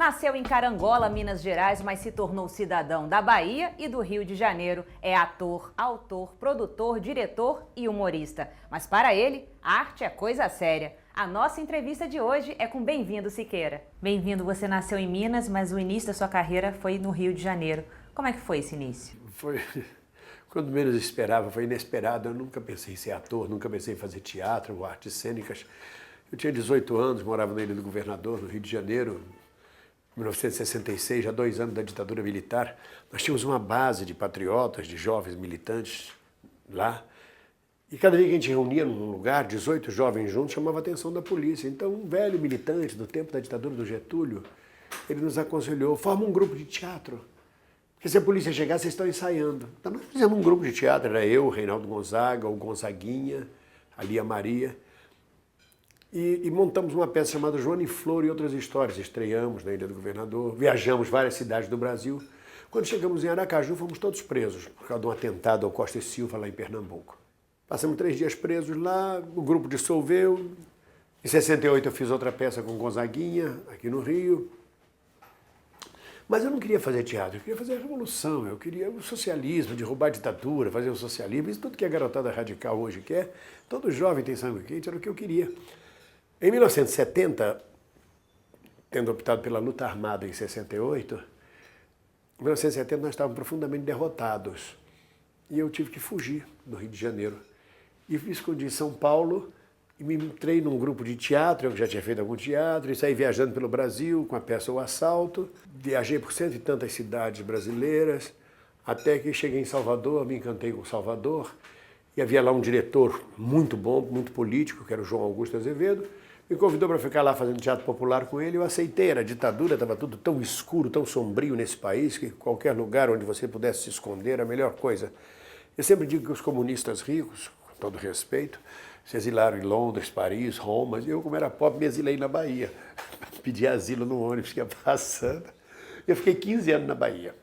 Nasceu em Carangola, Minas Gerais, mas se tornou cidadão da Bahia e do Rio de Janeiro. É ator, autor, produtor, diretor e humorista. Mas para ele, arte é coisa séria. A nossa entrevista de hoje é com Bem-vindo Siqueira. Bem-vindo, você nasceu em Minas, mas o início da sua carreira foi no Rio de Janeiro. Como é que foi esse início? Foi quando menos esperava, foi inesperado. Eu nunca pensei em ser ator, nunca pensei em fazer teatro ou artes cênicas. Eu tinha 18 anos, morava na Ilha do Governador, no Rio de Janeiro, em 1966, já 2 anos da ditadura militar. Nós tínhamos uma base de patriotas, de jovens militantes lá. E cada vez que a gente reunia num lugar, 18 jovens juntos, chamava a atenção da polícia. Então, um velho militante do tempo da ditadura do Getúlio, ele nos aconselhou, forma um grupo de teatro. Porque se a polícia chegar, vocês estão ensaiando. Então nós fizemos um grupo de teatro, era eu, o Reinaldo Gonzaga, o Gonzaguinha, a Lia Maria. E montamos uma peça chamada Joana e Flor e Outras Histórias. Estreamos na Ilha do Governador, viajamos várias cidades do Brasil. Quando chegamos em Aracaju, fomos todos presos por causa de um atentado ao Costa e Silva lá em Pernambuco. Passamos 3 dias presos lá, o grupo dissolveu. Em 68 eu fiz outra peça com Gonzaguinha, aqui no Rio. Mas eu não queria fazer teatro, eu queria fazer a revolução, eu queria o socialismo, derrubar a ditadura, fazer o socialismo, isso tudo que a garotada radical hoje quer, todo jovem tem sangue quente, era o que eu queria. Em 1970, tendo optado pela luta armada em 68, em 1970 nós estávamos profundamente derrotados e eu tive que fugir do Rio de Janeiro. E me escondi em São Paulo e me entrei num grupo de teatro, eu já tinha feito algum teatro, e saí viajando pelo Brasil com a peça O Assalto. Viajei por 100 e tantas cidades brasileiras, até que cheguei em Salvador, me encantei com Salvador, e havia lá um diretor muito bom, muito político, que era o João Augusto Azevedo, me convidou para ficar lá fazendo teatro popular com ele, eu aceitei, era ditadura, estava tudo tão escuro, tão sombrio nesse país, que qualquer lugar onde você pudesse se esconder era a melhor coisa. Eu sempre digo que os comunistas ricos, com todo respeito, se exilaram em Londres, Paris, Roma, e eu, como era pobre, me exilei na Bahia. Pedi asilo no ônibus que ia passando. Eu fiquei 15 anos na Bahia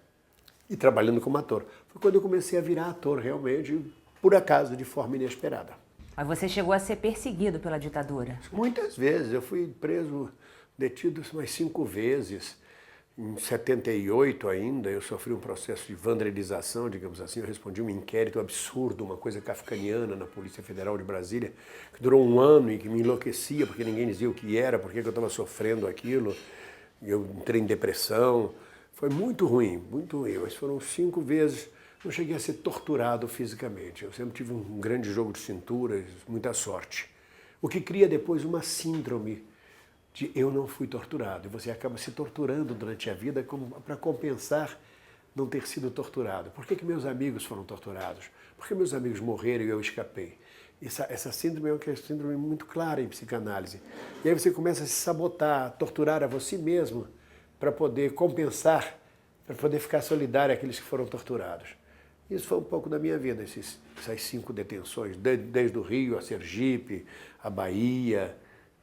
e trabalhando como ator. Foi quando eu comecei a virar ator, realmente, por acaso, de forma inesperada. Mas você chegou a ser perseguido pela ditadura? Muitas vezes. Eu fui preso, detido umas 5 vezes. Em 78 ainda, eu sofri um processo de vandalização, digamos assim. Eu respondi um inquérito absurdo, uma coisa kafkaniana na Polícia Federal de Brasília, que durou 1 ano e que me enlouquecia, porque ninguém dizia o que era, por que eu estava sofrendo aquilo. Eu entrei em depressão. Foi muito ruim, mas foram 5 vezes. Não cheguei a ser torturado fisicamente. Eu sempre tive um grande jogo de cintura, muita sorte. O que cria depois uma síndrome de eu não fui torturado. E você acaba se torturando durante a vida para compensar não ter sido torturado. Por que meus amigos foram torturados? Por que meus amigos morreram e eu escapei? Essa síndrome é uma síndrome muito clara em psicanálise. E aí você começa a se sabotar, a torturar a você mesmo para poder compensar, para poder ficar solidário àqueles que foram torturados. Isso foi um pouco da minha vida, essas 5 detenções, desde o Rio a Sergipe, a Bahia.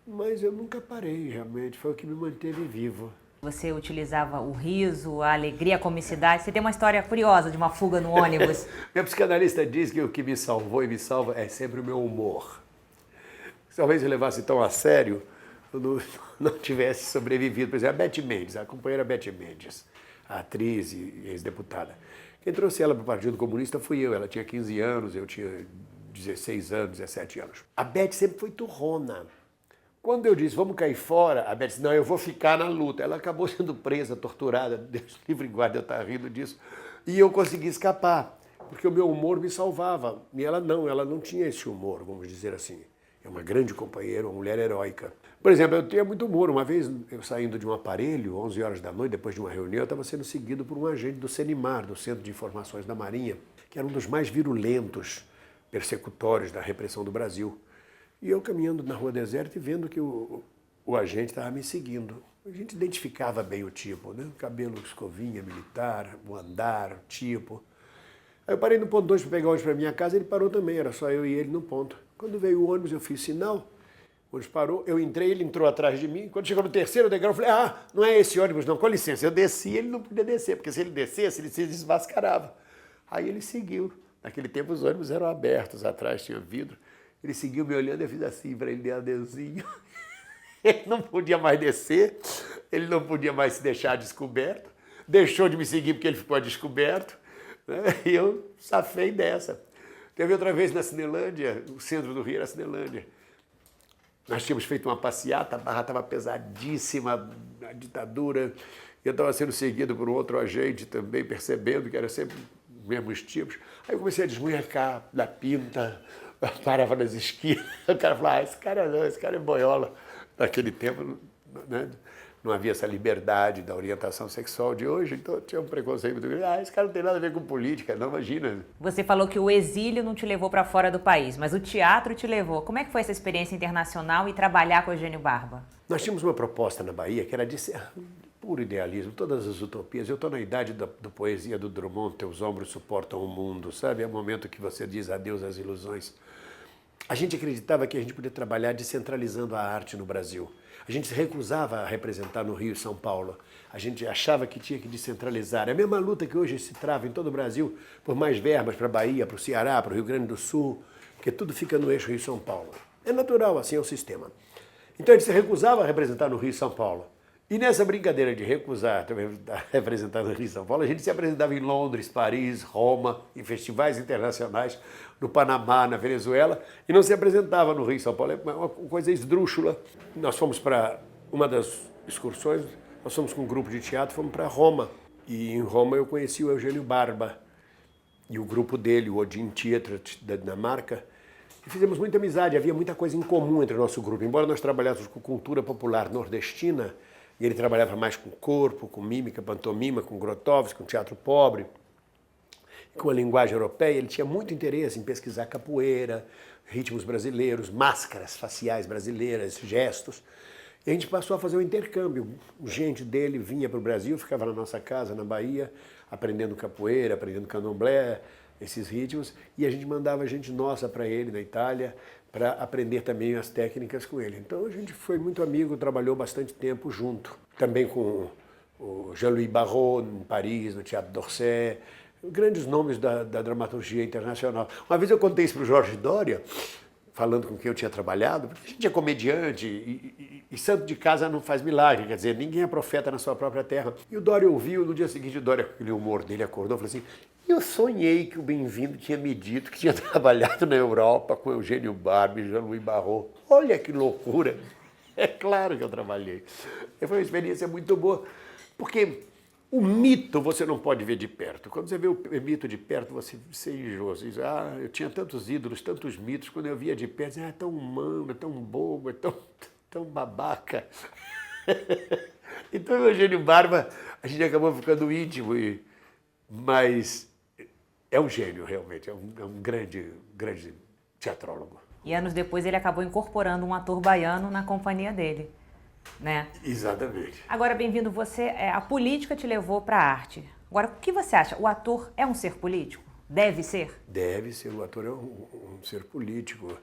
Mas eu nunca parei, realmente. Foi o que me manteve vivo. Você utilizava o riso, a alegria, a comicidade. Você tem uma história curiosa de uma fuga no ônibus. Minha psicanalista diz que o que me salvou e me salva é sempre o meu humor. Talvez eu levasse tão a sério, eu não tivesse sobrevivido. Por exemplo, a Beth Mendes, a companheira Beth Mendes, a atriz e ex-deputada. Quem trouxe ela para o Partido Comunista fui eu. Ela tinha 15 anos, eu tinha 16 anos, 17 anos. A Beth sempre foi turrona. Quando eu disse, vamos cair fora, a Beth disse, não, eu vou ficar na luta. Ela acabou sendo presa, torturada, Deus livre e guarde eu estar rindo disso. E eu consegui escapar, porque o meu humor me salvava. E ela não tinha esse humor, vamos dizer assim. É uma grande companheira, uma mulher heróica. Por exemplo, eu tinha muito humor. Uma vez, eu saindo de um aparelho, 11 horas da noite, depois de uma reunião, eu estava sendo seguido por um agente do CENIMAR, do Centro de Informações da Marinha, que era um dos mais virulentos persecutórios da repressão do Brasil. E eu caminhando na rua deserta e vendo que o agente estava me seguindo. A gente identificava bem o tipo, né? O cabelo, escovinha, militar, o andar, o tipo. Aí eu parei no ponto 2 para pegar o ônibus para minha casa, ele parou também, era só eu e ele no ponto. Quando veio o ônibus, eu fiz sinal, o ônibus parou, eu entrei, ele entrou atrás de mim. Quando chegou no 3º degrau, eu falei, não é esse ônibus não, com licença. Eu desci, ele não podia descer, porque se ele descesse, ele se desmascarava. Aí ele seguiu. Naquele tempo os ônibus eram abertos, atrás tinha vidro. Ele seguiu me olhando, eu fiz assim para ele dar adeusinho. Ele não podia mais descer, ele não podia mais se deixar descoberto, deixou de me seguir porque ele ficou descoberto, né? E eu safei dessa. Teve outra vez na Cinelândia, o centro do Rio era a Cinelândia. Nós tínhamos feito uma passeata, a barra estava pesadíssima, a ditadura. Eu estava sendo seguido por um outro agente também, percebendo que era sempre os mesmos tipos. Aí eu comecei a desmunhecar da pinta, parava nas esquinas. O cara falava, esse cara não, esse cara é boiola. Naquele tempo, né, não havia essa liberdade da orientação sexual de hoje, então tinha um preconceito muito grande. Esse cara não tem nada a ver com política, não, imagina. Você falou que o exílio não te levou para fora do país, mas o teatro te levou. Como é que foi essa experiência internacional e trabalhar com o Eugênio Barba? Nós tínhamos uma proposta na Bahia que era de ser puro idealismo, todas as utopias. Eu estou na idade da poesia do Drummond, teus ombros suportam o mundo, sabe? É o momento que você diz adeus às ilusões. A gente acreditava que a gente podia trabalhar descentralizando a arte no Brasil. A gente se recusava a representar no Rio e São Paulo. A gente achava que tinha que descentralizar. É a mesma luta que hoje se trava em todo o Brasil por mais verbas para a Bahia, para o Ceará, para o Rio Grande do Sul, porque tudo fica no eixo Rio e São Paulo. É natural, assim é o sistema. Então a gente se recusava a representar no Rio e São Paulo. E nessa brincadeira de recusar representar no Rio e São Paulo, a gente se apresentava em Londres, Paris, Roma, em festivais internacionais, no Panamá, na Venezuela, e não se apresentava no Rio e São Paulo. É uma coisa esdrúxula. Nós fomos para uma das excursões, nós fomos com um grupo de teatro, fomos para Roma. E em Roma eu conheci o Eugênio Barba e o grupo dele, o Odin Theatre da Dinamarca, e fizemos muita amizade, havia muita coisa em comum entre o nosso grupo. Embora nós trabalhássemos com cultura popular nordestina, e ele trabalhava mais com corpo, com mímica, pantomima, com Grotowski, com teatro pobre, com a linguagem europeia. Ele tinha muito interesse em pesquisar capoeira, ritmos brasileiros, máscaras faciais brasileiras, gestos. E a gente passou a fazer um intercâmbio. Gente dele vinha para o Brasil, ficava na nossa casa, na Bahia, aprendendo capoeira, aprendendo candomblé, esses ritmos, e a gente mandava gente nossa para ele, na Itália, para aprender também as técnicas com ele. Então a gente foi muito amigo, trabalhou bastante tempo junto. Também com o Jean-Louis Barrault, em Paris, no Teatro d'Orsay, grandes nomes da dramaturgia internacional. Uma vez eu contei isso para o Jorge Doria, falando com quem eu tinha trabalhado, porque a gente é comediante e santo de casa não faz milagre, quer dizer, ninguém é profeta na sua própria terra. E o Doria ouviu, no dia seguinte o Doria, com aquele humor dele, acordou e falou assim, eu sonhei que o Bem-vindo tinha me dito que tinha trabalhado na Europa com Eugênio Barba e Jean-Louis Barrault. Olha que loucura! É claro que eu trabalhei. Foi uma experiência muito boa, porque o mito você não pode ver de perto. Quando você vê o mito de perto, você enjoa. Você diz, eu tinha tantos ídolos, tantos mitos, quando eu via de perto, é tão humano, é tão bobo, é tão babaca. Então, o Eugênio Barba, a gente acabou ficando íntimo, mas é um gênio, realmente, é um grande teatrólogo. E anos depois ele acabou incorporando um ator baiano na companhia dele, né? Exatamente. Agora, Bem-vindo, a política te levou para a arte. Agora, o que você acha? O ator é um ser político? Deve ser? Deve ser, o ator é um ser político.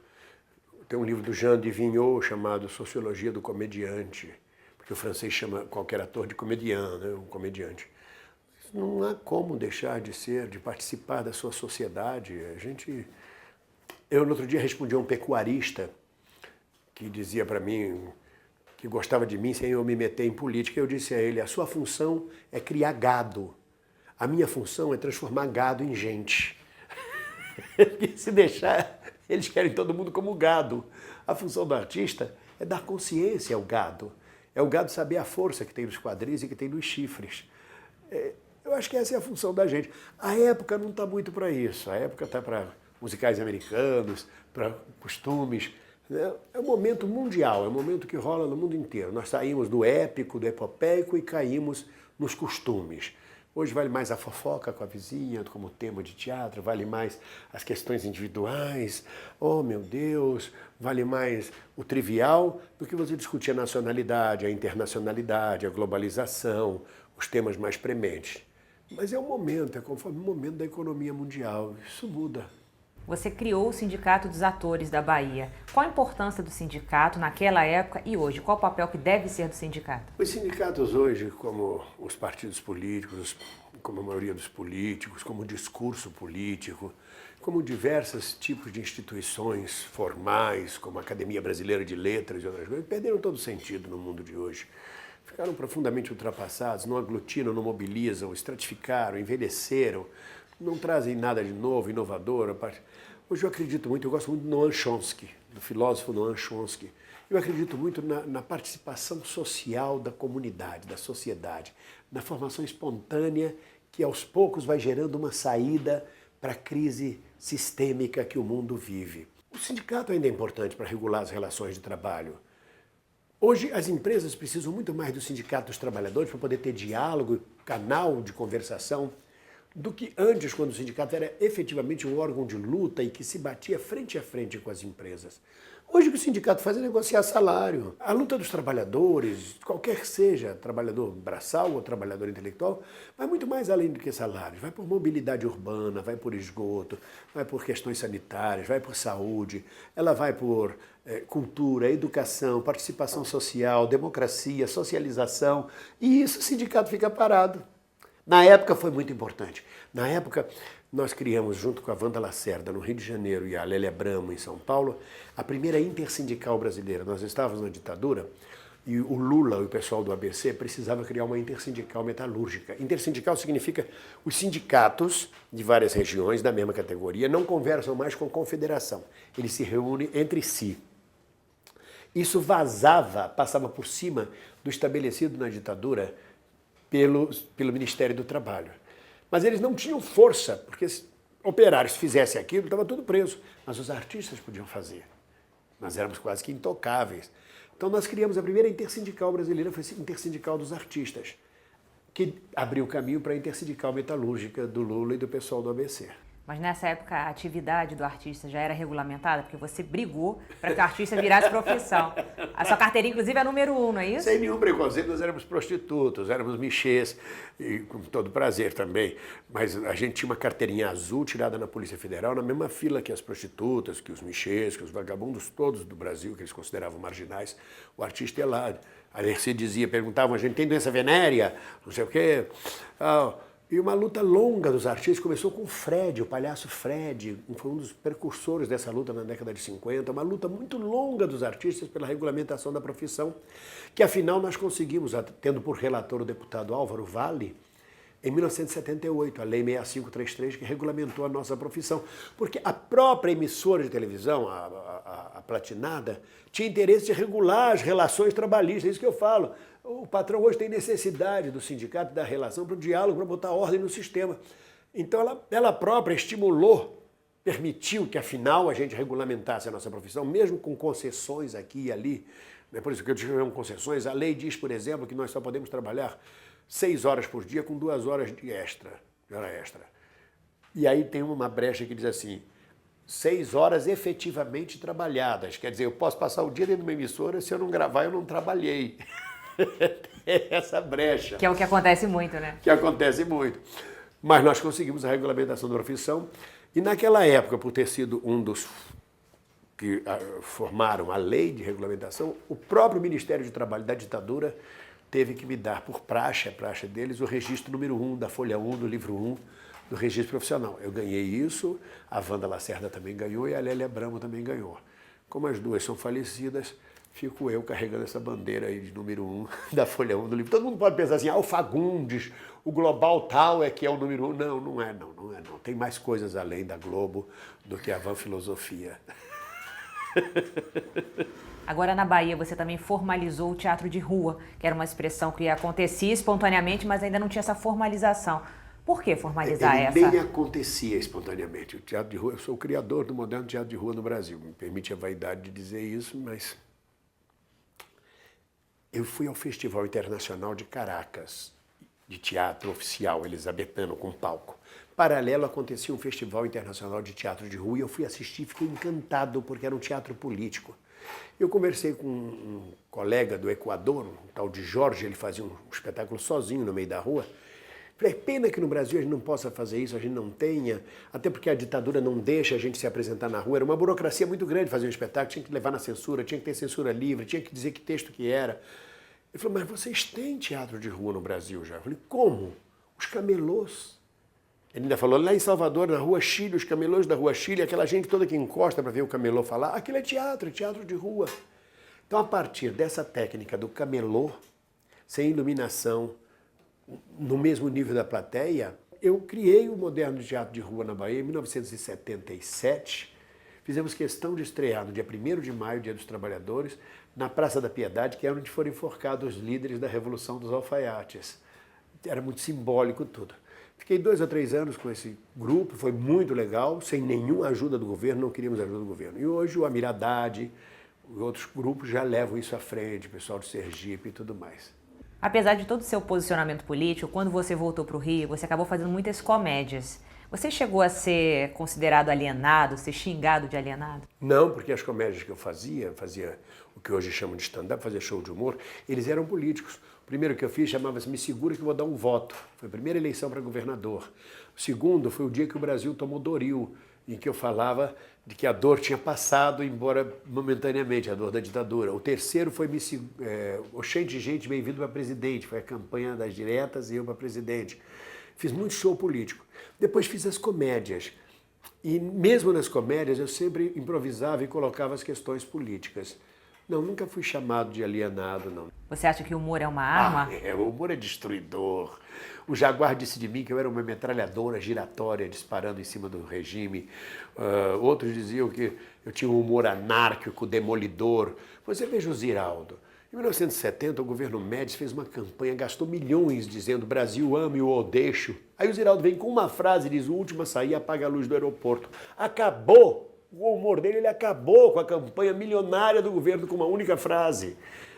Tem um livro do Jean de Vignot chamado Sociologia do Comediante, porque o francês chama qualquer ator de comedian, né? Um comediante. Não há como deixar de ser, de participar da sua sociedade. Eu, no outro dia, respondi a um pecuarista que dizia para mim que gostava de mim sem eu me meter em política. Eu disse a ele, a sua função é criar gado. A minha função é transformar gado em gente. Porque se deixar, eles querem todo mundo como gado. A função do artista é dar consciência ao gado. É o gado saber a força que tem nos quadris e que tem nos chifres. Eu acho que essa é a função da gente. A época não está muito para isso. A época está para musicais americanos, para costumes. É um momento mundial, é um momento que rola no mundo inteiro. Nós saímos do épico, do epopeico e caímos nos costumes. Hoje vale mais a fofoca com a vizinha, como tema de teatro, vale mais as questões individuais, oh meu Deus, vale mais o trivial do que você discutir a nacionalidade, a internacionalidade, a globalização, os temas mais prementes. Mas é um momento, é conforme o momento da economia mundial, isso muda. Você criou o Sindicato dos Atores da Bahia. Qual a importância do sindicato naquela época e hoje? Qual o papel que deve ser do sindicato? Os sindicatos hoje, como os partidos políticos, como a maioria dos políticos, como o discurso político, como diversos tipos de instituições formais, como a Academia Brasileira de Letras e outras coisas, perderam todo sentido no mundo de hoje. Ficaram profundamente ultrapassados, não aglutinam, não mobilizam, estratificaram, envelheceram, não trazem nada de novo, inovador. Hoje eu acredito muito, eu gosto muito do Noam Chomsky, do filósofo Noam Chomsky. Eu acredito muito na participação social da comunidade, da sociedade, na formação espontânea que aos poucos vai gerando uma saída para a crise sistêmica que o mundo vive. O sindicato ainda é importante para regular as relações de trabalho. Hoje as empresas precisam muito mais do sindicato dos trabalhadores para poder ter diálogo, canal de conversação, do que antes, quando o sindicato era efetivamente um órgão de luta e que se batia frente a frente com as empresas. Hoje o que o sindicato faz é negociar salário. A luta dos trabalhadores, qualquer que seja, trabalhador braçal ou trabalhador intelectual, vai muito mais além do que salário. Vai por mobilidade urbana, vai por esgoto, vai por questões sanitárias, vai por saúde, ela vai por cultura, educação, participação social, democracia, socialização, e isso o sindicato fica parado. Na época foi muito importante. Na época, nós criamos, junto com a Wanda Lacerda, no Rio de Janeiro, e a Lélia Abramo, em São Paulo, a primeira intersindical brasileira. Nós estávamos na ditadura e o Lula e o pessoal do ABC precisavam criar uma intersindical metalúrgica. Intersindical significa os sindicatos de várias regiões da mesma categoria não conversam mais com confederação. Eles se reúnem entre si. Isso vazava, passava por cima do estabelecido na ditadura pelo Ministério do Trabalho. Mas eles não tinham força, porque se operários fizessem aquilo, estava tudo preso. Mas os artistas podiam fazer. Nós éramos quase que intocáveis. Então nós criamos a primeira intersindical brasileira, foi a Intersindical dos Artistas, que abriu o caminho para a Intersindical Metalúrgica do Lula e do pessoal do ABC. Mas nessa época a atividade do artista já era regulamentada? Porque você brigou para que o artista virasse profissão. A sua carteirinha, inclusive, é número 1, não é isso? Sem nenhum preconceito, nós éramos prostitutos, éramos michês, e com todo prazer também. Mas a gente tinha uma carteirinha azul tirada na Polícia Federal, na mesma fila que as prostitutas, que os michês, que os vagabundos todos do Brasil, que eles consideravam marginais. O artista ia lá. Aí você dizia, perguntavam a gente, tem doença venérea? Não sei o quê. E uma luta longa dos artistas começou com o Fred, o palhaço Fred, foi um dos precursores dessa luta na década de 50, uma luta muito longa dos artistas pela regulamentação da profissão, que afinal nós conseguimos, tendo por relator o deputado Álvaro Valle, em 1978, a Lei 6533, que regulamentou a nossa profissão. Porque a própria emissora de televisão, a Platinada, tinha interesse de regular as relações trabalhistas, é isso que eu falo. O patrão hoje tem necessidade do sindicato, da relação, para o diálogo, para botar ordem no sistema. Então ela própria estimulou, permitiu que afinal a gente regulamentasse a nossa profissão, mesmo com concessões aqui e ali. Por isso que eu digo concessões, a lei diz, por exemplo, que nós só podemos trabalhar 6 horas por dia com 2 horas de hora extra. E aí tem uma brecha que diz assim, 6 horas efetivamente trabalhadas. Quer dizer, eu posso passar o dia dentro de uma emissora, se eu não gravar, eu não trabalhei. Essa brecha. Que é o que acontece muito, né? Que acontece muito. Mas nós conseguimos a regulamentação da profissão e naquela época, por ter sido um dos que formaram a lei de regulamentação, o próprio Ministério de Trabalho da ditadura teve que me dar por praxe, a praxe deles, o registro número 1 da Folha 1, do livro 1 do registro profissional. Eu ganhei isso, a Wanda Lacerda também ganhou e a Lélia Abramo também ganhou. Como as duas são falecidas, fico eu carregando essa bandeira aí de número 1 da Folha 1 do livro. Todo mundo pode pensar assim, o Fagundes, o Global tal é que é o número 1. Não, não é não. Tem mais coisas além da Globo do que a Van Filosofia. Agora na Bahia você também formalizou o teatro de rua, que era uma expressão que acontecia espontaneamente, mas ainda não tinha essa formalização. Por que formalizar essa? Ele nem acontecia espontaneamente. O teatro de rua, eu sou o criador do moderno teatro de rua no Brasil. Me permite a vaidade de dizer isso, mas eu fui ao Festival Internacional de Caracas, de teatro oficial, elisabetano, com palco. Paralelo acontecia um Festival Internacional de Teatro de Rua e eu fui assistir, fiquei encantado, porque era um teatro político. Eu conversei com um colega do Equador, um tal de Jorge, ele fazia um espetáculo sozinho no meio da rua. Falei, pena que no Brasil a gente não possa fazer isso, a gente não tenha, até porque a ditadura não deixa a gente se apresentar na rua. Era uma burocracia muito grande fazer um espetáculo, tinha que levar na censura, tinha que ter censura livre, tinha que dizer que texto que era. Ele falou, mas vocês têm teatro de rua no Brasil já? Eu falei, como? Os camelôs. Ele ainda falou, lá em Salvador, na Rua Chile, os camelôs da Rua Chile, aquela gente toda que encosta para ver o camelô falar, aquilo é teatro de rua. Então, a partir dessa técnica do camelô, sem iluminação, no mesmo nível da plateia, eu criei o Moderno Teatro de Rua na Bahia em 1977. Fizemos questão de estrear no dia 1º de maio, Dia dos Trabalhadores, na Praça da Piedade, que é onde foram enforcados os líderes da Revolução dos Alfaiates. Era muito simbólico tudo. Fiquei 2 a 3 anos com esse grupo, foi muito legal, sem nenhuma ajuda do governo, não queríamos ajuda do governo. E hoje o Amir Haddad e outros grupos já levam isso à frente, o pessoal de Sergipe e tudo mais. Apesar de todo o seu posicionamento político, quando você voltou para o Rio, você acabou fazendo muitas comédias. Você chegou a ser considerado alienado, ser xingado de alienado? Não, porque as comédias que eu fazia o que hoje chamam de stand-up, fazia show de humor, eles eram políticos. O primeiro que eu fiz chamava-se Me Segura que eu vou dar um voto. Foi a primeira eleição para governador. O segundo foi o dia que o Brasil tomou Doril, em que eu falava de que a dor tinha passado, embora momentaneamente, a dor da ditadura. O terceiro foi Oxente, gente, bem-vindo para presidente. Foi a campanha das diretas e eu para presidente. Fiz muito show político. Depois fiz as comédias. E mesmo nas comédias eu sempre improvisava e colocava as questões políticas. Não, nunca fui chamado de alienado, não. Você acha que o humor é uma arma? O humor é destruidor. O Jaguar disse de mim que eu era uma metralhadora giratória disparando em cima do regime. Outros diziam que eu tinha um humor anárquico, demolidor. Você veja o Ziraldo. Em 1970, o governo Médici fez uma campanha, gastou milhões dizendo Brasil ame o Odeixo. Aí o Ziraldo vem com uma frase e diz, o último a sair apaga a luz do aeroporto. Acabou! O humor dele, ele acabou com a campanha milionária do governo com uma única frase.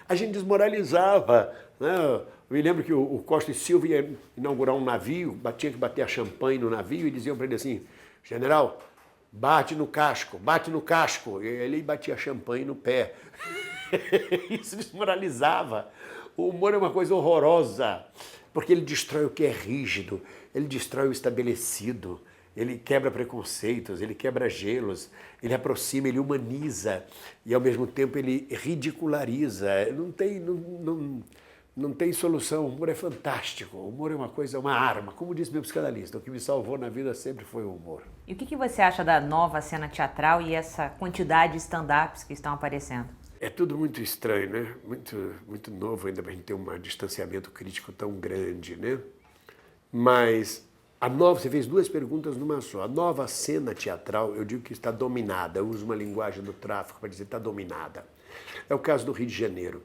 A gente desmoralizava, né? Eu me lembro que o Costa e Silva ia inaugurar um navio, tinha que bater a champanhe no navio e diziam para ele assim, general, bate no casco, bate no casco. E ele batia champanhe no pé. Isso desmoralizava. O humor é uma coisa horrorosa, porque ele destrói o que é rígido, ele destrói o estabelecido, ele quebra preconceitos, ele quebra gelos, ele aproxima, ele humaniza e ao mesmo tempo ele ridiculariza. Não tem solução, o humor é fantástico, o humor é uma coisa, uma arma. Como disse meu psicanalista, o que me salvou na vida sempre foi o humor. E o que você acha da nova cena teatral e essa quantidade de stand-ups que estão aparecendo? É tudo muito estranho, né? Muito novo ainda para a gente ter um distanciamento crítico tão grande, né? Mas você fez 2 perguntas numa só. A nova cena teatral, eu digo que está dominada. Eu uso uma linguagem do tráfico para dizer que está dominada. É o caso do Rio de Janeiro.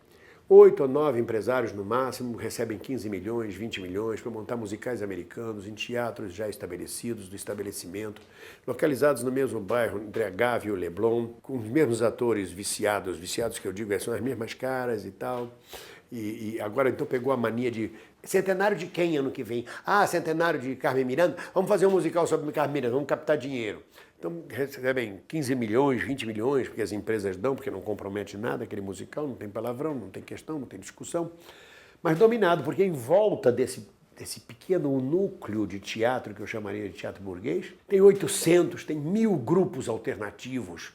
8 ou 9 empresários no máximo recebem 15 milhões, 20 milhões para montar musicais americanos em teatros já estabelecidos, do estabelecimento, localizados no mesmo bairro, entre a Gávea e o Leblon, com os mesmos atores viciados que eu digo são as mesmas caras e tal. E agora então pegou a mania de centenário de quem ano que vem? Centenário de Carmen Miranda, vamos fazer um musical sobre Carmen Miranda, vamos captar dinheiro. Então recebem 15 milhões, 20 milhões, porque as empresas dão, porque não compromete nada aquele musical, não tem palavrão, não tem questão, não tem discussão. Mas dominado, porque em volta desse pequeno núcleo de teatro, que eu chamaria de teatro burguês, tem 800, tem 1000 grupos alternativos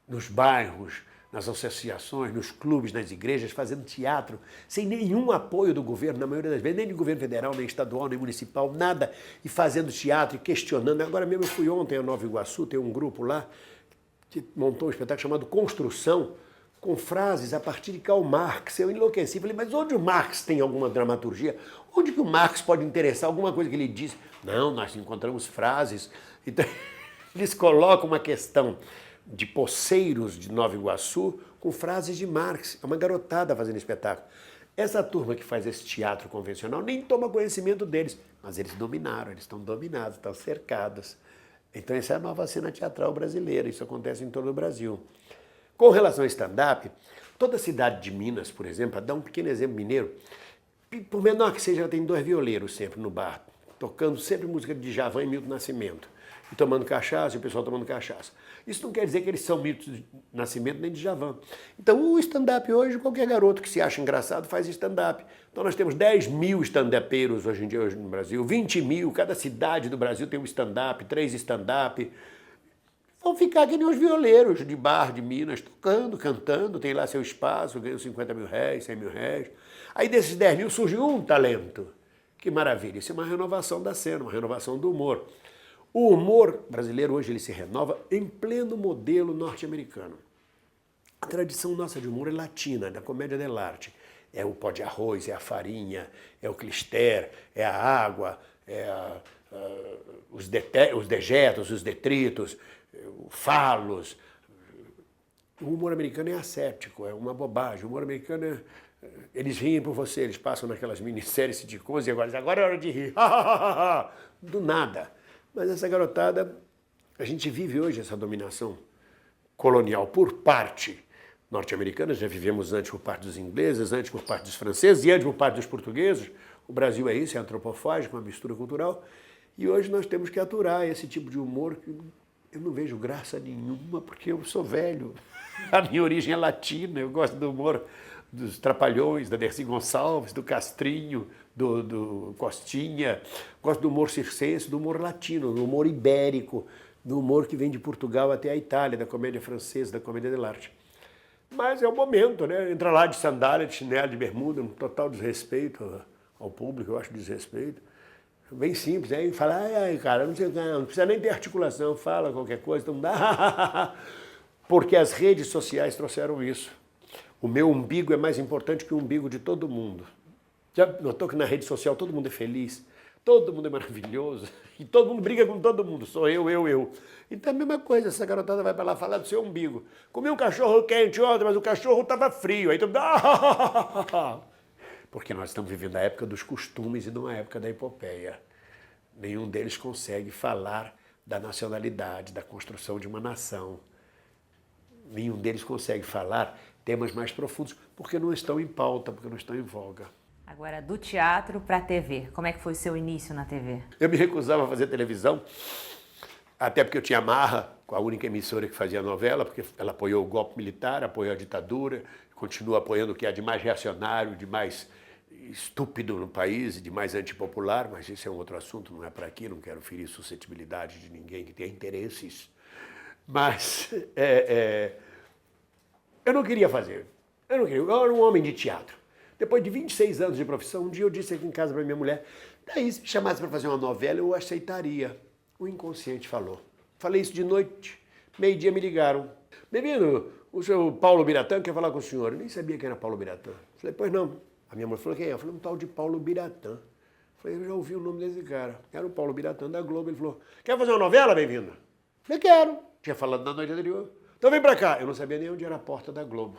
nos bairros, nas associações, nos clubes, nas igrejas, fazendo teatro, sem nenhum apoio do governo, na maioria das vezes, nem do governo federal, nem estadual, nem municipal, nada, e fazendo teatro e questionando. Agora mesmo eu fui ontem a Nova Iguaçu, tem um grupo lá que montou um espetáculo chamado Construção, com frases a partir de Karl Marx. Eu enlouqueci, falei, mas onde o Marx tem alguma dramaturgia? Onde que o Marx pode interessar alguma coisa que ele diz? Não, nós encontramos frases. Então, eles colocam uma questão de poceiros de Nova Iguaçu com frases de Marx. É uma garotada fazendo espetáculo. Essa turma que faz esse teatro convencional nem toma conhecimento deles, mas eles dominaram, eles estão dominados, estão cercados. Então essa é a nova cena teatral brasileira, isso acontece em todo o Brasil. Com relação ao stand-up, toda cidade de Minas, por exemplo, para dar um pequeno exemplo mineiro, por menor que seja, tem 2 violeiros sempre no bar, tocando sempre música de Djavan e Milton Nascimento. E tomando cachaça, e o pessoal tomando cachaça. Isso não quer dizer que eles são Milton Nascimento nem Djavan. Então o stand-up hoje, qualquer garoto que se acha engraçado faz stand-up. Então nós temos 10 mil stand-upeiros hoje em dia no Brasil, 20 mil, cada cidade do Brasil tem um stand-up, 3 stand-up. Vão ficar que nem os violeiros de bar de Minas, tocando, cantando, tem lá seu espaço, ganham 50 mil réis, 100 mil réis. Aí desses 10 mil surge um talento, Que maravilha, isso é uma renovação da cena, uma renovação do humor. O humor brasileiro hoje ele se renova em pleno modelo norte-americano. A tradição nossa de humor é latina, da comédia dell'arte. É o pó de arroz, é a farinha, é o clister, é a água, os dejetos, os detritos, falos. O humor americano é asséptico, é uma bobagem. O humor americano eles riem por você, eles passam naquelas minisséries sitcoms e agora é hora de rir. Do nada. Mas essa garotada, a gente vive hoje essa dominação colonial por parte norte-americana, já vivemos antes por parte dos ingleses, antes por parte dos franceses e antes por parte dos portugueses. O Brasil é isso, é antropofágico, uma mistura cultural. E hoje nós temos que aturar esse tipo de humor que eu não vejo graça nenhuma, porque eu sou velho. A minha origem é latina, eu gosto do humor dos Trapalhões, da Dercy Gonçalves, do Castrinho, do Costinha. Gosto do humor circense, do humor latino, do humor ibérico, do humor que vem de Portugal até a Itália, da comédia francesa, da comédia dell'arte. Mas é o momento, né? Entra lá de sandália, de chinelo, de bermuda, um total desrespeito ao público, eu acho desrespeito. Bem simples, aí fala, ai, cara, não sei o que, não precisa nem ter articulação, fala qualquer coisa, então dá. Porque as redes sociais trouxeram isso. O meu umbigo é mais importante que o umbigo de todo mundo. Já notou que na rede social todo mundo é feliz, todo mundo é maravilhoso, e todo mundo briga com todo mundo, sou eu. Então é a mesma coisa, essa garotada vai para lá falar do seu umbigo. Comi um cachorro quente ontem, mas o cachorro estava frio, aí todo mundo... Porque nós estamos vivendo a época dos costumes e não a época da epopeia. Nenhum deles consegue falar da nacionalidade, da construção de uma nação. Nenhum deles consegue falar temas mais profundos, porque não estão em pauta, porque não estão em voga. Agora, do teatro para a TV, como é que foi o seu início na TV? Eu me recusava a fazer televisão, até porque eu tinha marra com a única emissora que fazia novela, porque ela apoiou o golpe militar, apoiou a ditadura, continua apoiando o que há de mais reacionário, de mais estúpido no país, de mais antipopular, mas isso é um outro assunto, não é para aqui, não quero ferir suscetibilidade de ninguém que tenha interesses. Mas eu não queria fazer, eu era um homem de teatro. Depois de 26 anos de profissão, um dia eu disse aqui em casa para minha mulher, daí se me chamasse para fazer uma novela, eu aceitaria. O inconsciente falou. Falei isso de noite, meio-dia me ligaram. Bem-vindo, o senhor Paulo Biratã quer falar com o senhor. Eu nem sabia quem era Paulo Biratã. Falei, pois não. A minha mãe falou, quem é? Eu falei, um tal de Paulo Biratã. Falei, eu já ouvi o nome desse cara. Era o Paulo Biratã da Globo. Ele falou, quer fazer uma novela, bem-vinda? Eu quero. Tinha falado na noite anterior. Então vem pra cá. Eu não sabia nem onde era a porta da Globo.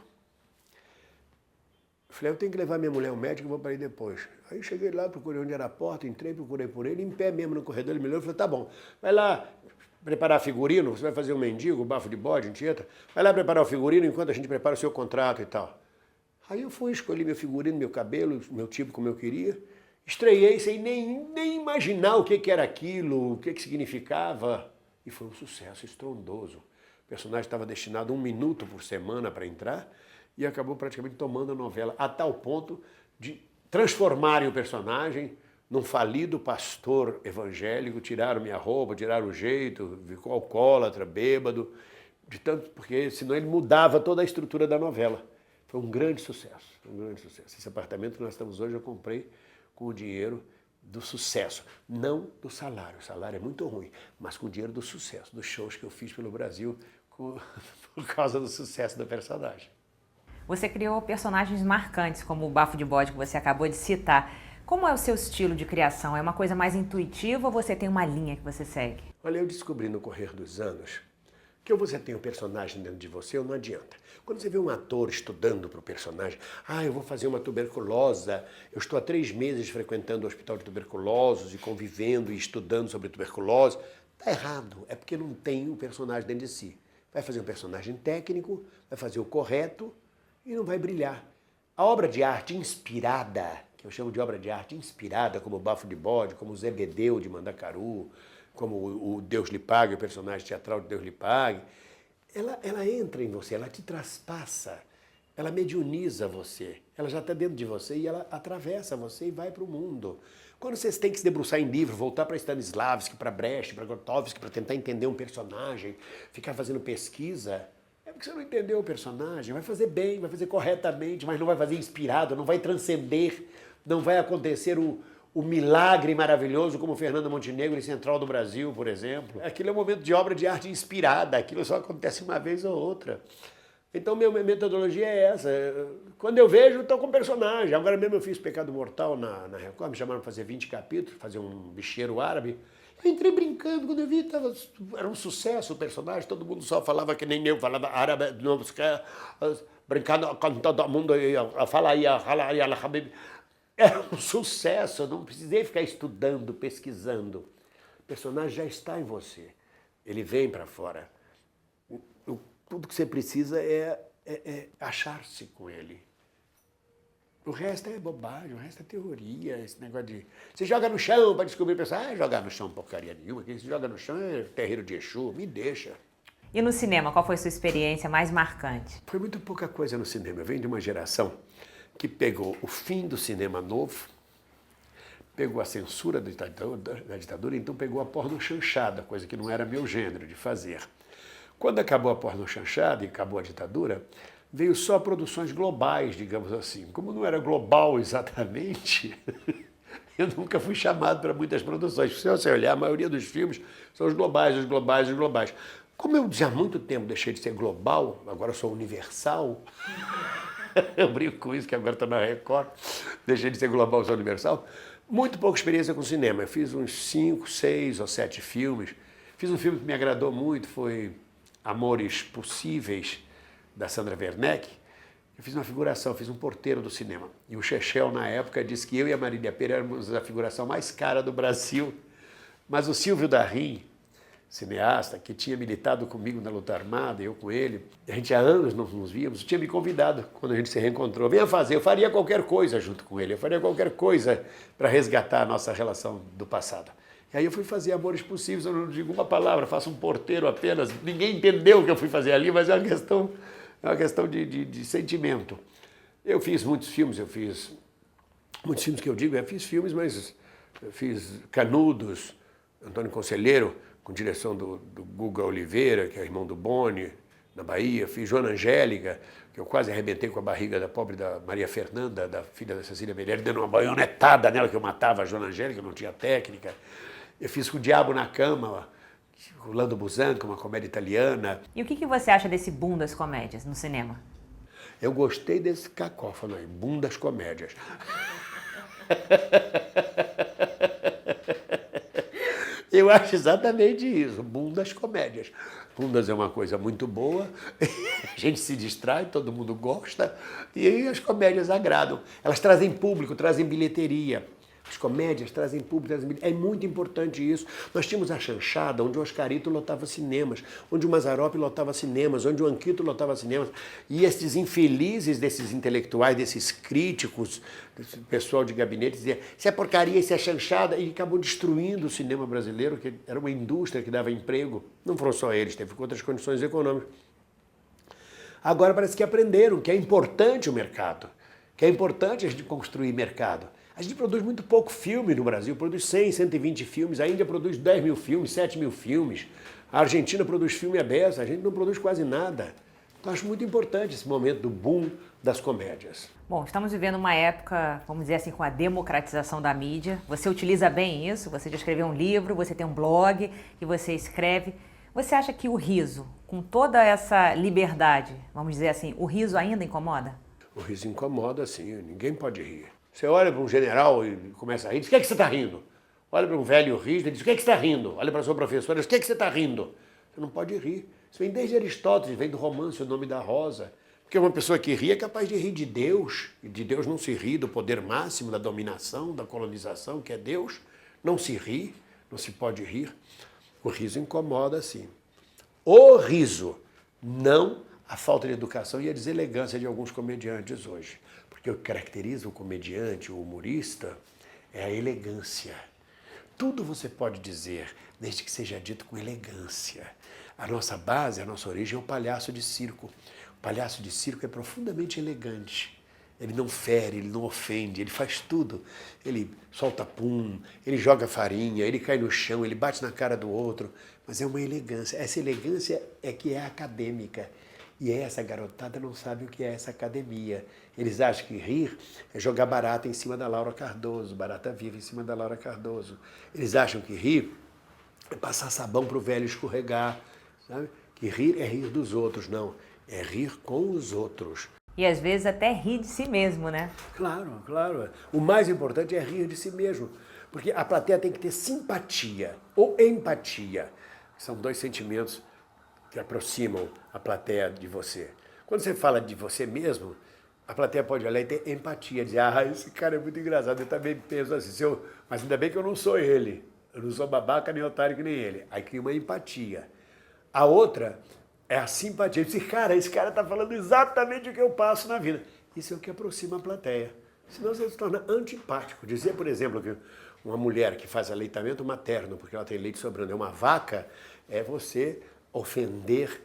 Falei, eu tenho que levar minha mulher ao médico e vou para aí depois. Aí cheguei lá, procurei onde era a porta, entrei, procurei por ele, em pé mesmo no corredor, ele me olhou e falou, tá bom, vai lá preparar figurino, você vai fazer um mendigo, um bafo de bode, um Tieta, vai lá preparar o figurino enquanto a gente prepara o seu contrato e tal. Aí eu fui, escolhi meu figurino, meu cabelo, meu tipo como eu queria, estreiei sem nem imaginar o que era aquilo, o que significava, e foi um sucesso estrondoso. O personagem estava destinado a 1 minuto por semana para entrar, e acabou praticamente tomando a novela, a tal ponto de transformarem o personagem num falido pastor evangélico, tiraram minha roupa, tiraram o jeito, ficou alcoólatra, bêbado, de tanto, porque senão ele mudava toda a estrutura da novela. Foi um grande sucesso, um grande sucesso. Esse apartamento que nós estamos hoje eu comprei com o dinheiro do sucesso, não do salário. O salário é muito ruim, mas com o dinheiro do sucesso, dos shows que eu fiz pelo Brasil por causa do sucesso da personagem. Você criou personagens marcantes, como o Bafo de Bode, que você acabou de citar. Como é o seu estilo de criação? É uma coisa mais intuitiva ou você tem uma linha que você segue? Olha, eu descobri no correr dos anos que ou você tem um personagem dentro de você ou não adianta. Quando você vê um ator estudando para o personagem, eu vou fazer uma tuberculosa, eu estou há 3 meses frequentando o hospital de tuberculosos e convivendo e estudando sobre tuberculose, está errado, é porque não tem o personagem dentro de si. Vai fazer um personagem técnico, vai fazer o correto, e não vai brilhar. A obra de arte inspirada, que eu chamo de obra de arte inspirada, como o Bafo de Bode, como o Zé Bedeu de Mandacaru, como o Deus lhe pague, o personagem teatral de Deus lhe pague, ela entra em você, ela te traspassa, ela mediuniza você, ela já está dentro de você e ela atravessa você e vai para o mundo. Quando vocês têm que se debruçar em livro, voltar para Stanislavski, para Brecht, para Grotowski, para tentar entender um personagem, ficar fazendo pesquisa, é porque você não entendeu o personagem, vai fazer bem, vai fazer corretamente, mas não vai fazer inspirado, não vai transcender, não vai acontecer o o milagre maravilhoso como Fernando Montenegro em Central do Brasil, por exemplo. Aquilo é um momento de obra de arte inspirada, aquilo só acontece uma vez ou outra. Então, minha metodologia é essa. Quando eu vejo, estou com personagem. Agora mesmo eu fiz Pecado Mortal na Record, me chamaram para fazer 20 capítulos, fazer um bicheiro árabe. Eu entrei brincando, quando eu vi, era um sucesso o personagem, todo mundo só falava que nem eu, falava árabe, não, brincando com todo mundo, fala aí, Habib. Era um sucesso, eu não precisei ficar estudando, pesquisando. O personagem já está em você, ele vem para fora. Tudo que você precisa é achar-se com ele. O resto é bobagem, o resto é teoria, esse negócio de... Você joga no chão para descobrir, pessoal, jogar no chão porcaria nenhuma, quem se joga no chão é terreiro de Exu, me deixa. E no cinema, qual foi a sua experiência mais marcante? Foi muito pouca coisa no cinema, eu venho de uma geração que pegou o fim do cinema novo, pegou a censura da ditadura, então pegou a pornochanchada, coisa que não era meu gênero de fazer. Quando acabou a pornochanchada e acabou a ditadura, veio só produções globais, digamos assim. Como não era global exatamente, eu nunca fui chamado para muitas produções. Se você olhar, a maioria dos filmes são os globais, os globais, os globais. Como eu já há muito tempo deixei de ser global, agora sou universal, eu brinco com isso, que agora estou na Record, deixei de ser global, sou universal, muito pouca experiência com cinema. Eu fiz uns 5, 6 ou 7 filmes. Fiz um filme que me agradou muito, foi Amores Possíveis, da Sandra Werneck. Eu fiz uma figuração, fiz um porteiro do cinema. E o Chechel, na época, disse que eu e a Marília Pêra éramos a figuração mais cara do Brasil. Mas o Silvio Darim, cineasta, que tinha militado comigo na luta armada, eu com ele, a gente há anos não nos víamos, tinha me convidado, quando a gente se reencontrou, venha fazer, eu faria qualquer coisa junto com ele, eu faria qualquer coisa para resgatar a nossa relação do passado. E aí eu fui fazer Amores Possíveis, eu não digo uma palavra, faço um porteiro apenas, ninguém entendeu o que eu fui fazer ali, mas é uma questão de sentimento. Eu fiz muitos filmes que eu digo, eu fiz filmes, mas eu fiz Canudos, Antônio Conselheiro, com direção do Guga Oliveira, que é irmão do Boni, na Bahia. Fiz Joana Angélica, que eu quase arrebentei com a barriga da pobre da Maria Fernanda, da filha da Cecília Meirelles, dando uma baionetada nela, que eu matava a Joana Angélica, não tinha técnica. Eu fiz Com o Diabo na Cama, com o Lando Buzzan, uma comédia italiana. E o que você acha desse boom das comédias no cinema? Eu gostei desse cacófono aí, boom das comédias. Eu acho exatamente isso, boom das comédias. Bundas é uma coisa muito boa, a gente se distrai, todo mundo gosta, e aí as comédias agradam. Elas trazem público, trazem bilheteria. As comédias trazem público, trazem bilheteria. É muito importante isso. Nós tínhamos a chanchada, onde o Oscarito lotava cinemas, onde o Mazzaropi lotava cinemas, onde o Anquito lotava cinemas. E esses infelizes desses intelectuais, desses críticos, desse pessoal de gabinete, dizia, isso é porcaria, isso é chanchada, e acabou destruindo o cinema brasileiro, que era uma indústria que dava emprego. Não foram só eles, teve outras condições econômicas. Agora parece que aprenderam que é importante o mercado, que é importante a gente construir mercado. A gente produz muito pouco filme no Brasil, produz 100, 120 filmes, a Índia produz 10 mil filmes, 7 mil filmes, a Argentina produz filme aberto, a gente não produz quase nada. Então acho muito importante esse momento do boom das comédias. Bom, estamos vivendo uma época, vamos dizer assim, com a democratização da mídia. Você utiliza bem isso, você já escreveu um livro, você tem um blog que você escreve. Você acha que o riso, com toda essa liberdade, vamos dizer assim, o riso ainda incomoda? O riso incomoda, sim, ninguém pode rir. Você olha para um general e começa a rir, diz, o que é que você está rindo? Olha para um velho rígido e diz, o que é que você está rindo? Olha para a sua professora e diz, o que é que você está rindo? Você não pode rir. Isso vem desde Aristóteles, vem do romance O Nome da Rosa. Porque uma pessoa que ri é capaz de rir de Deus, e de Deus não se ri, do poder máximo, da dominação, da colonização, que é Deus. Não se ri, não se pode rir. O riso incomoda, sim. O riso, não a falta de educação e a deselegância de alguns comediantes hoje. Porque o que caracteriza o comediante, o humorista, é a elegância. Tudo você pode dizer, desde que seja dito com elegância. A nossa base, a nossa origem é o palhaço de circo. O palhaço de circo é profundamente elegante. Ele não fere, ele não ofende, ele faz tudo. Ele solta pum, ele joga farinha, ele cai no chão, ele bate na cara do outro. Mas é uma elegância. Essa elegância é que é acadêmica. E essa garotada não sabe o que é essa academia. Eles acham que rir é jogar barata em cima da Laura Cardoso, barata viva em cima da Laura Cardoso. Eles acham que rir é passar sabão para o velho escorregar, sabe? Que rir é rir dos outros, não. É rir com os outros. E às vezes até rir de si mesmo, né? Claro, claro. O mais importante é rir de si mesmo. Porque a plateia tem que ter simpatia ou empatia. São dois sentimentos que aproximam a plateia de você. Quando você fala de você mesmo, a plateia pode olhar e ter empatia, dizer, esse cara é muito engraçado, eu também penso assim, mas ainda bem que eu não sou ele, eu não sou babaca nem otário que nem ele. Aí cria uma empatia. A outra é a simpatia, esse cara está falando exatamente o que eu passo na vida. Isso é o que aproxima a plateia. Senão você se torna antipático. Dizer, por exemplo, que uma mulher que faz aleitamento materno, porque ela tem leite sobrando, é uma vaca, é você ofender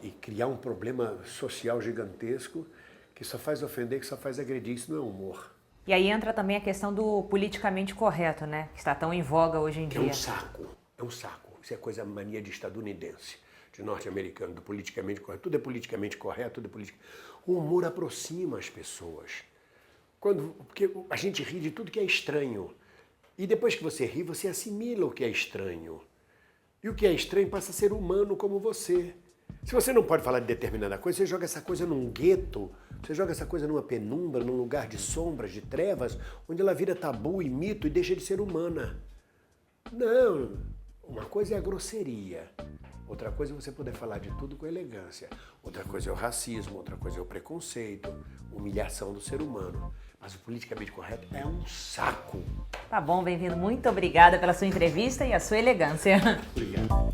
e criar um problema social gigantesco que só faz ofender, que só faz agredir. Isso não é humor. E aí entra também a questão do politicamente correto, né? Que está tão em voga hoje em dia. É um saco. Isso é coisa mania de estadunidense, de norte-americano, do politicamente correto. Tudo é politicamente correto, tudo é político. O humor aproxima as pessoas. Porque a gente ri de tudo que é estranho. E depois que você ri, você assimila o que é estranho. E o que é estranho passa a ser humano como você. Se você não pode falar de determinada coisa, você joga essa coisa num gueto, você joga essa coisa numa penumbra, num lugar de sombras, de trevas, onde ela vira tabu e mito e deixa de ser humana. Não, uma coisa é a grosseria, outra coisa é você poder falar de tudo com elegância, outra coisa é o racismo, outra coisa é o preconceito, humilhação do ser humano. Mas o politicamente correto é um saco. Tá bom, bem-vindo. Muito obrigada pela sua entrevista e a sua elegância. Obrigado.